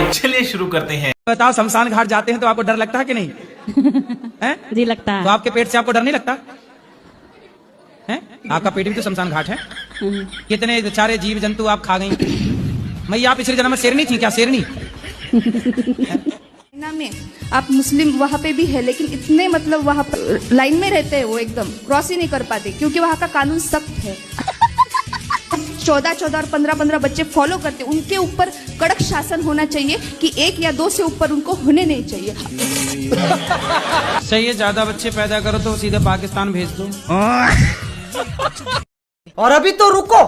चलिए शुरू करते हैं। बताओ, शमशान घाट जाते हैं तो आपको डर लगता है कि नहीं है? जी लगता है। तो आपके पेट से आपको डर नहीं लगता है? आपका पेट भी तो शमशान घाट है। कितने बेचारे जीव जंतु आप खा गई। मैया, आप पिछले जन्म में शेरनी थी क्या? शेरनी में आप मुस्लिम वहाँ पे भी है, लेकिन इतने मतलब वहाँ पर लाइन में रहते हैं, वो एकदम क्रॉस ही नहीं कर पाते क्योंकि वहाँ का कानून सख्त है। 14-14 और 15-15 बच्चे फॉलो करते, उनके ऊपर कड़क शासन होना चाहिए कि 1 या 2 से ऊपर उनको होने नहीं चाहिए। चाहिए ज्यादा बच्चे पैदा करो तो सीधे पाकिस्तान भेज दो। और अभी तो रुको,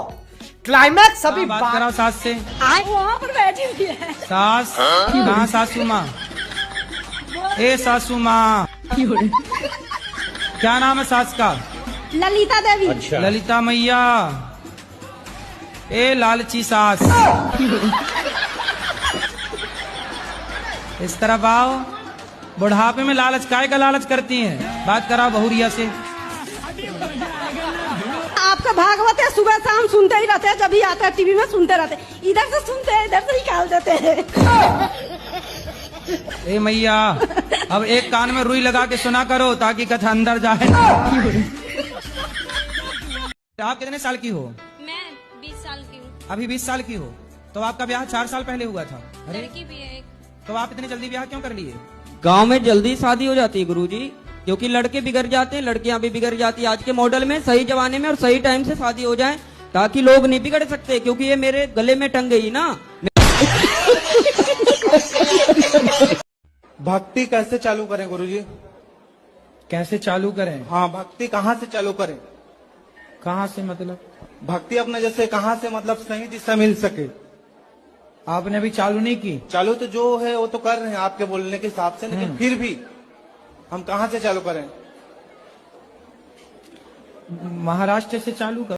क्लाइमैक्स अभी बात कराओ सास से। वहाँ पर बैठी हुई है। सास कहाँ? सासू माँ, ए सासू माँ, क्या नाम है सास का? ललिता देवी। अच्छा। ललिता मैया, ए लालची सास। इस तरफ आओ। बुढ़ापे में लालच काय का लालच करती हैं? बात कराओ बहुरिया से। आपका भागवत है, सुबह शाम सुनते ही रहते हैं, जब भी आता है टीवी में सुनते रहते हैं। इधर से सुनते हैं, इधर से निकाल देते हैं। ए मैया, अब एक कान में रुई लगा के सुना करो ताकि कथा अंदर जाए। आप कितने साल की हो? मैं 20 साल की हूँ। अभी 20 साल की हो तो आपका ब्याह 4 साल पहले हुआ था। अरे लड़की भी है एक। तो आप इतनी जल्दी ब्याह क्यों कर लिए? गांव में जल्दी शादी हो जाती है गुरुजी, क्योंकि लड़के बिगड़ जाते हैं, लड़कियां भी बिगड़ जाती है। आज के मॉडल में सही जमाने में और सही टाइम से शादी हो जाए ताकि लोग नहीं बिगड़ सकते, क्योंकि ये मेरे गले में टंग गई ना। भक्ति कैसे चालू करें गुरुजी? कैसे चालू करें? हाँ, भक्ति कहाँ से चालू करें? कहाँ से मतलब? भक्ति अपने जैसे कहाँ से मतलब सही दिशा मिल सके? आपने अभी चालू नहीं की? चालू तो जो है वो तो कर रहे हैं आपके बोलने के हिसाब से, लेकिन फिर भी हम कहाँ से चालू करें? महाराष्ट्र से चालू कर।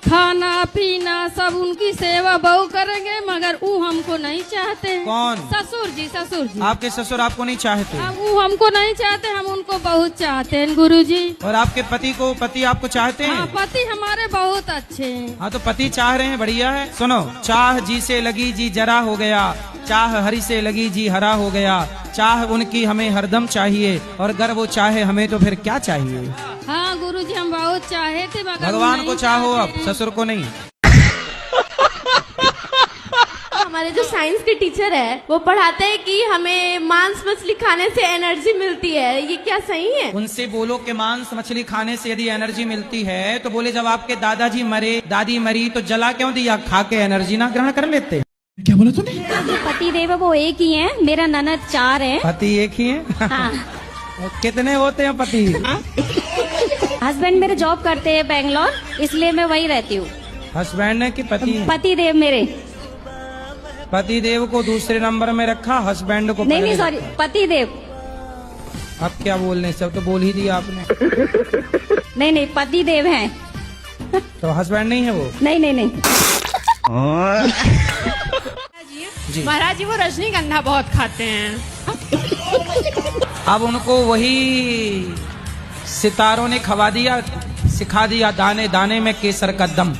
खाना पीना सब उनकी सेवा बहू करेंगे, मगर वो हमको नहीं चाहते। कौन? ससुर जी, ससुर जी। आपके ससुर आपको नहीं चाहते? अब वो हमको नहीं चाहते, हम उनको बहुत चाहते हैं गुरुजी। और आपके पति आपको चाहते हैं? हाँ, पति हमारे बहुत अच्छे हैं। हाँ, तो पति चाह रहे हैं, बढ़िया है। सुनो, चाह जी से लगी जी जरा हो गया, चाह हरि से लगी जी हरा हो गया। चाह उनकी हमें हरदम चाहिए, और अगर वो चाहे हमें तो फिर क्या चाहिए? हाँ गुरुजी, हम बहुत चाहे थे, मगर भगवान को चाहो, अब ससुर को नहीं। हमारे जो साइंस के टीचर है वो पढ़ाते हैं कि हमें मांस मछली खाने से एनर्जी मिलती है, ये क्या सही है? उनसे बोलो कि मांस मछली खाने से यदि एनर्जी मिलती है तो बोले जब आपके दादाजी मरे, दादी मरी, तो जला क्यों दिया? खा के एनर्जी ना ग्रहण कर लेते? क्या बोला तूने? पति देव वो एक ही है, मेरा ननद 4 है। पति एक ही है? हाँ। कितने होते हैं पति? हस्बैंड मेरे जॉब करते हैं बेंगलोर, इसलिए मैं वहीं रहती हूँ। हस्बैंड है कि पति? पति देव मेरे। पति देव को दूसरे नंबर में रखा, हस्बैंड को नहीं पहले सॉरी, रखा। पति देव। अब क्या बोलने, सब तो बोल ही दिया आपने। नहीं पति देव है। तो हस्बैंड नहीं है वो? नहीं। जी महाराज जी, वो रजनीगंधा बहुत खाते हैं। अब उनको वही सितारों ने खवा दिया, सिखा दिया दाने दाने में केसर का दम,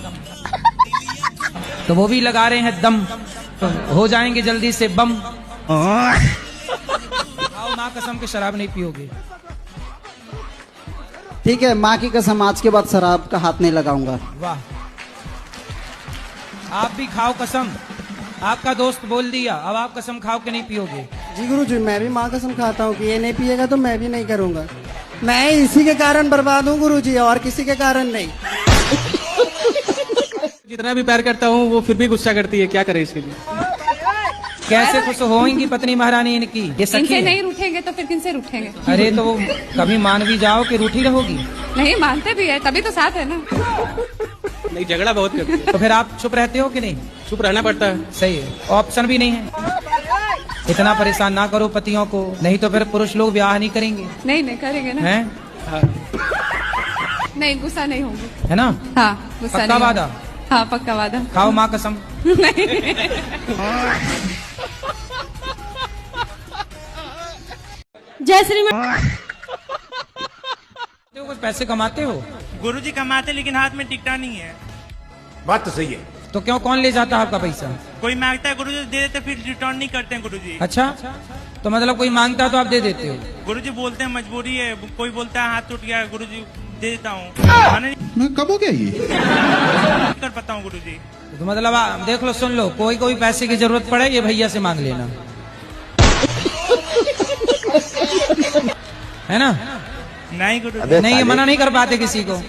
तो वो भी लगा रहे हैं दम, तो हो जाएंगे जल्दी से बम। आओ, माँ कसम के शराब नहीं पियोगे? ठीक है, माँ की कसम, आज के बाद शराब का हाथ नहीं लगाऊंगा। वाह, आप भी खाओ कसम। आपका दोस्त बोल दिया, अब आप कसम खाओ कि नहीं पियोगे? जी गुरुजी, मैं भी माँ कसम खाता हूँ कि ये नहीं पिएगा तो मैं भी नहीं करूँगा। मैं इसी के कारण बर्बाद हूँ गुरुजी, और किसी के कारण नहीं। जितना भी प्यार करता हूँ वो फिर भी गुस्सा करती है, क्या करे इसके लिए? कैसे खुश होंगी पत्नी महारानी इनकी? ये सखी इनसे है। नहीं रूठेंगे तो फिर किनसे रूठेंगे? अरे तो वो कभी मान भी जाओ कि रूठी रहोगी? नहीं मानते भी है, तभी तो साथ है ना। नहीं, झगड़ा बहुत करती है। तो फिर आप चुप रहते हो कि नहीं? चुप रहना पड़ता है। सही है, ऑप्शन भी नहीं है। इतना परेशान ना करो पतियों को, नहीं तो फिर पुरुष लोग ब्याह नहीं करेंगे। नहीं करेंगे ना। हैं? नहीं, गुस्सा नहीं होंगे। है ना? हाँ, गुस्सा पक्का नहीं वादा? होगा। हाँ, पक्का वादा। खाओ माँ कसम। जय श्री कुछ पैसे कमाते हो? गुरुजी कमाते, लेकिन हाथ में टिकटा नहीं है। बात तो सही है। तो क्यों, कौन ले जाता है आपका पैसा? कोई मांगता है गुरुजी दे देते, फिर रिटर्न नहीं करते हैं गुरुजी। अच्छा, तो मतलब कोई मांगता है तो आप दे देते हो? गुरुजी बोलते हैं मजबूरी है, कोई बोलता है हाथ टूट गया गुरुजी दे देता हूँ। मैं कब हो गया ये कर पाता हूँ गुरुजी। तो मतलब देख लो, सुन लो, कोई पैसे की जरूरत पड़े ये भैया से मांग लेना, है ना? नहीं गुरुजी, नहीं, ये मना नहीं कर पाते किसी को।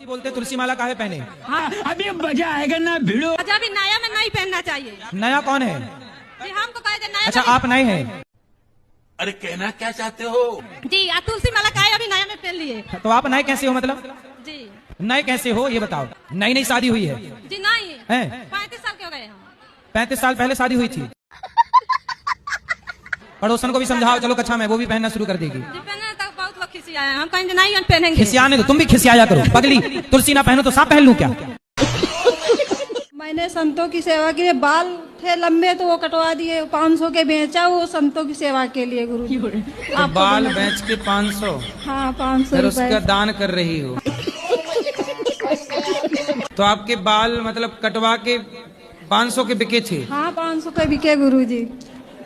बोलते तुलसी माला काहे पहने? हाँ, अभी मजा आएगा ना भिड़ो। अच्छा, अभी नया में नहीं पहनना चाहिए। नया कौन है? जी, हमको कहे थे नया। अच्छा, आप नए हैं? अरे कहना क्या चाहते हो? जी, तुलसी माला काहे अभी नया में पहन लिए? तो आप नए कैसे हो? मतलब जी, नए कैसे हो ये बताओ। नई शादी हुई है? जी नहीं है। 35 साल के हो गए हम। 35 साल पहले शादी हुई थी? पड़ोसन को भी समझाओ, चलो कक्षा में, वो भी पहनना शुरू कर देगी। जी, पहनने तक बहुत लोग खिसियाए हैं, हम कहेंगे नहीं हम पहनेंगे। खिसियाने दो, तुम भी खिसियाया करो पगली। तुलसी ना पहनो तो सांप पहन लूं क्या? मैंने संतों की सेवा के लिए, बाल थे लंबे तो वो कटवा दिए, 500 के बेचा, वो संतों की सेवा के लिए गुरुजी। तो बाल बेच के 500? हाँ, 500 फिर उसका दान कर रही हो? तो आपके बाल मतलब कटवा के 500 के बिके थे? हाँ, 500 के बिके गुरुजी।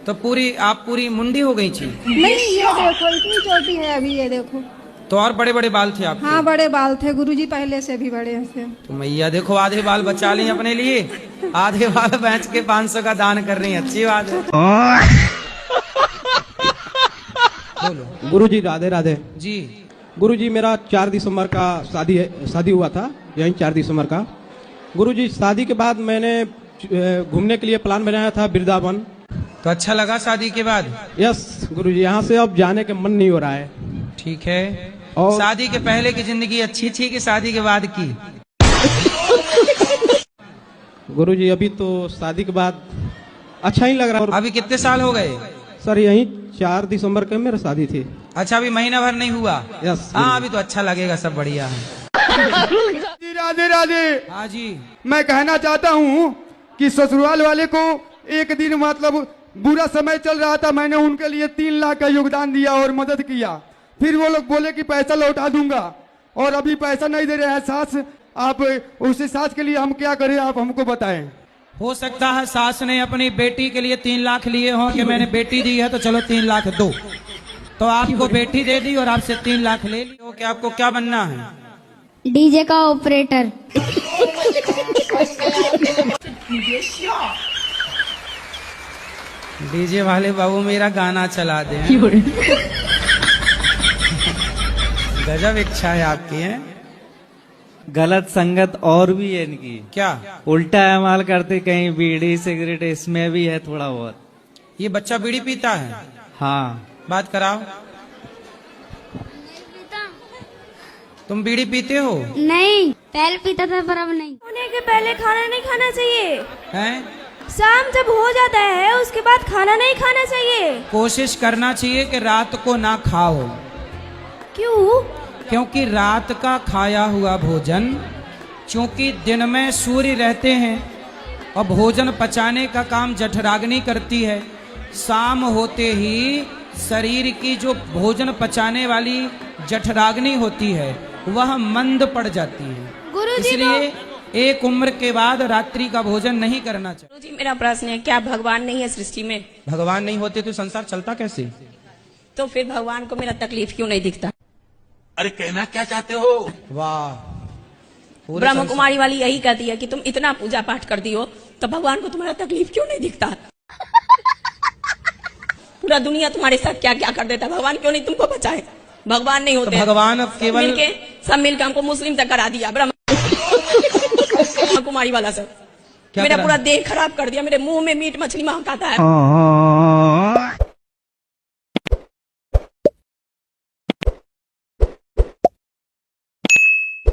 तो आप पूरी मुंडी हो गई थी? नहीं, ये देखो इतनी छोटी है अभी, ये देखो। तो और बड़े बड़े बाल थे आपके? हाँ, बड़े बाल थे गुरुजी, पहले से भी बड़े थे। तो मैया देखो, आधे बाल बचा ली अपने लिए, आधे बाल बेच के 500 का दान कर रही है, अच्छी बात है। बोलो। गुरुजी राधे राधे जी। गुरुजी मेरा 4 दिसंबर का शादी हुआ था, यही 4 दिसंबर का। गुरुजी शादी के बाद मैंने घूमने के लिए प्लान बनाया था वृंदावन। तो अच्छा लगा शादी के बाद? यस गुरुजी, यहाँ से अब जाने का मन नहीं हो रहा है। ठीक है। और शादी के पहले की जिंदगी अच्छी थी कि शादी के बाद की? गुरुजी अभी तो शादी के बाद अच्छा ही लग रहा है। अभी कितने साल हो गए? सर यही 4 दिसंबर के मेरा शादी थी। अच्छा, अभी महीना भर नहीं हुआ? यस। हाँ, अभी तो अच्छा लगेगा, सब बढ़िया है। राधे राधे। हाँ जी। मैं कहना चाहता हूँ कि ससुराल वाले को एक दिन मतलब बुरा समय चल रहा था, मैंने उनके लिए 3 लाख का योगदान दिया और मदद किया। फिर वो लोग बोले कि पैसा लौटा दूंगा, और अभी पैसा नहीं दे रहे हैं। सास, आप उसी सास के लिए हम क्या करें, आप हमको बताएं। हो सकता है सास ने अपनी बेटी के लिए 3 लाख लिए हो कि मैंने बेटी दी है तो चलो 3 लाख दो, तो आपको बेटी दे दी और आपसे 3 लाख ले ली हो। कि आपको क्या बनना है? डीजे का ऑपरेटर। डीजे वाले बाबू मेरा गाना चला दे। गजब इच्छा है आपकी है। गलत संगत और भी है इनकी। क्या? उल्टा इस्तेमाल करते, कहीं बीड़ी सिगरेट, इसमें भी है थोड़ा बहुत। ये बच्चा बीड़ी पीता है? हाँ। बात कराओ। तुम बीड़ी पीते हो? नहीं, पहले पीता था पर अब नहीं। सोने के पहले खाना नहीं खाना चाहिए। हैं? शाम जब हो जाता है उसके बाद खाना नहीं खाना चाहिए। कोशिश करना चाहिए कि रात को ना खाओ। क्यों? क्योंकि रात का खाया हुआ भोजन, चूंकि दिन में सूर्य रहते हैं और भोजन पचाने का काम जठराग्नि करती है, शाम होते ही शरीर की जो भोजन पचाने वाली जठराग्नि होती है वह मंद पड़ जाती है। इसलिए एक उम्र के बाद रात्रि का भोजन नहीं करना चाहिए। गुरुजी मेरा प्रश्न है, क्या भगवान नहीं है सृष्टि में? भगवान नहीं होते तो संसार चलता कैसे? तो फिर भगवान को मेरा तकलीफ क्यों नहीं दिखता? अरे कहना क्या चाहते हो? वाह। ब्रह्म कुमारी वाली यही कहती है कि तुम इतना पूजा पाठ करती हो तो भगवान को तुम्हारा तकलीफ क्यों नहीं दिखता? पूरा दुनिया तुम्हारे साथ क्या क्या कर देता, भगवान क्यों नहीं तुमको बचाए? भगवान नहीं होते तो भगवान केवल सब मिलकर हमको मुस्लिम तक करा दिया। ब्रह्म कुमारी वाला सब मेरा पूरा देह खराब कर दिया, मेरे मुंह में मीट मछली महकाता है।